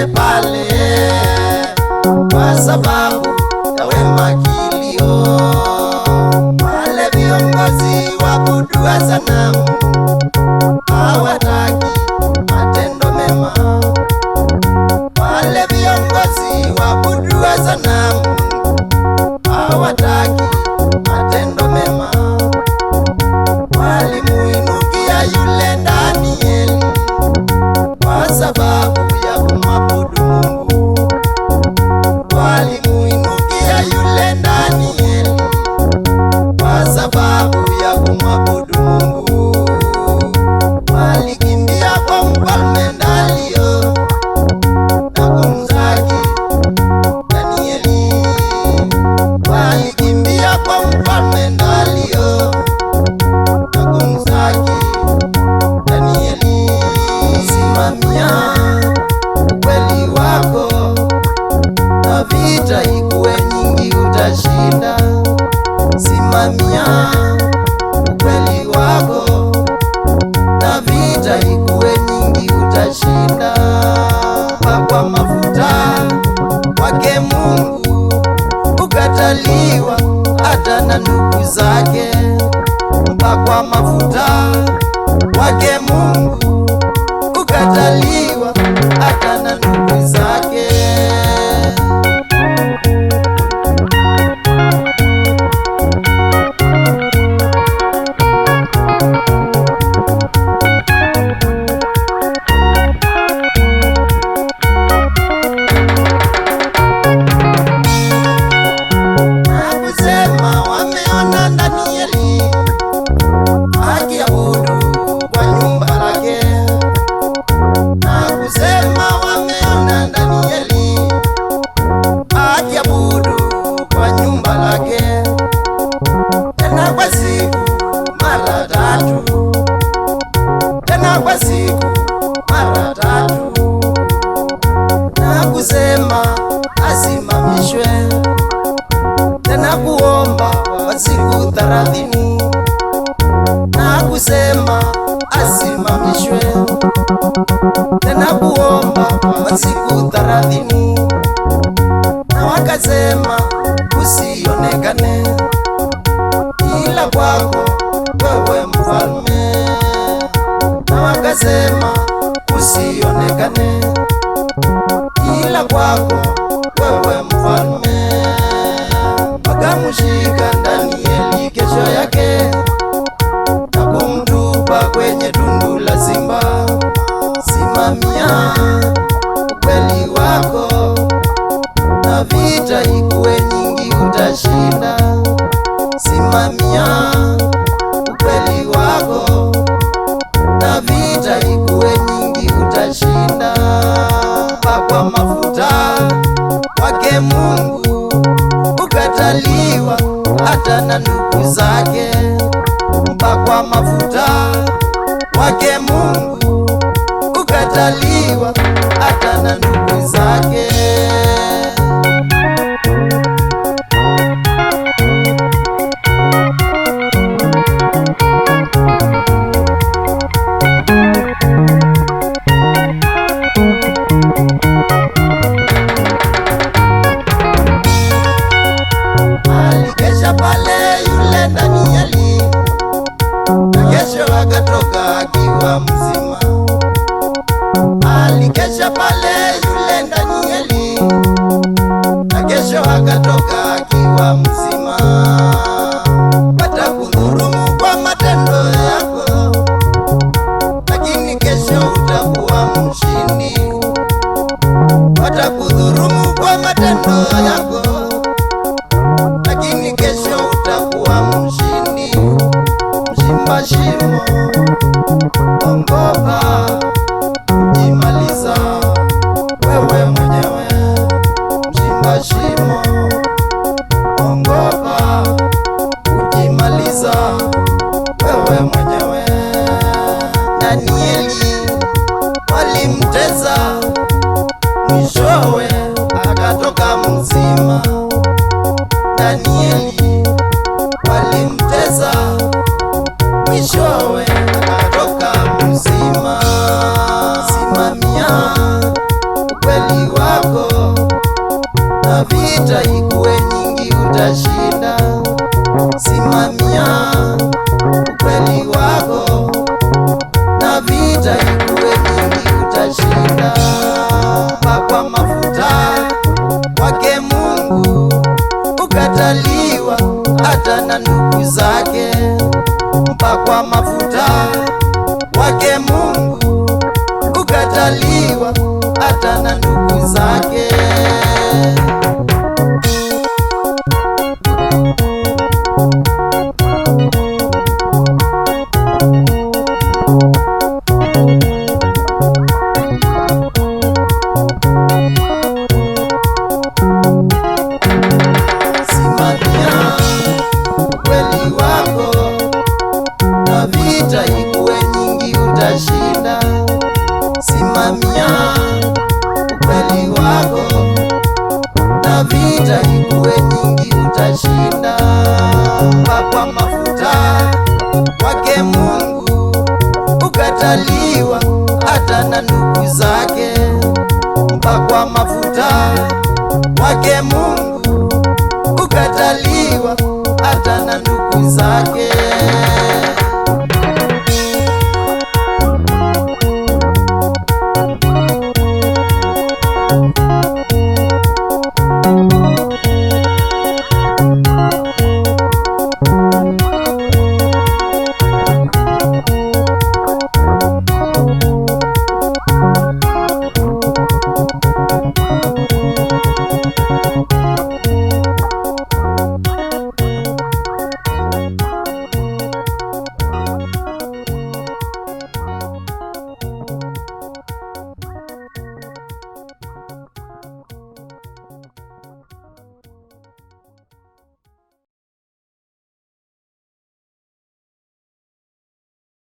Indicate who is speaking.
Speaker 1: pale pale kwa sababu ya wema kilio. Wale viongozi waabuduwa sanamu hawataki matendo mema. Wale viongozi waabuduwa sanamu hawataki matendo mema. Walimuinukia yule Danieli kwa sababu ya kumwabudu Mungu. Walimuinukia yule Danieli kwa sababu ya kumwabudu Mungu. Walikimbia kwa mfalme Dario na kumzaki Danieli. Walikimbia kwa mfalme Dario na kumzaki Danieli. Simamia ukweli wako na vita ikuwe nyingi utashinda. Simamia ukweli wako na vita ikuwe nyingi utashinda. Pakwa mafuta wake Mungu ukataliwa hata na ndugu zake. Pakwa mafuta wake Mungu ukataliwa hata na ndugu zake. Nakusema wameona Danieli akiabudu kwa nyumba lake. Nakusema wameona Danieli akiabudu kwa nyumba lake, tena kwa siku mara tatu, tena kwa siku mara tatu. Nakusema asimamishwe tena kuomba kwa siku 30. Nakusema asimamishwe tena kuomba kwa siku 30. Na wakasema usionekane ila kwako wewe mfalme. Na wakasema usionekane ila kwako wewe mfalme. Wakamushika Danieli kesho yake na kumtupa kwenye tundu la simba. Simamia ukweli wako na vita ikuwe nyingi utashinda. Simamia ukweli wako na vita ikuwe nyingi utashinda. Pakwa mafuta wake Mungu ukataliwa hata na ndugu zake. Pakwa mafuta wake Mungu ukataliwa hata na ndugu zake. Alikesha pale yule Danieli na kesho akatoka akiwa mzima. Alikesha pale yule Danieli na kesho akatoka akiwa mzima. Watakudhulumu kwa matendo yako, lakini kesho utakuwa mshindi. Watakudhulumu kwa matendo yako, lakini kesho utakuwa mshindi. Mchimba shimo ongopa kujimaliza wewe mwenyewe. Mchimba shimo ongopa yake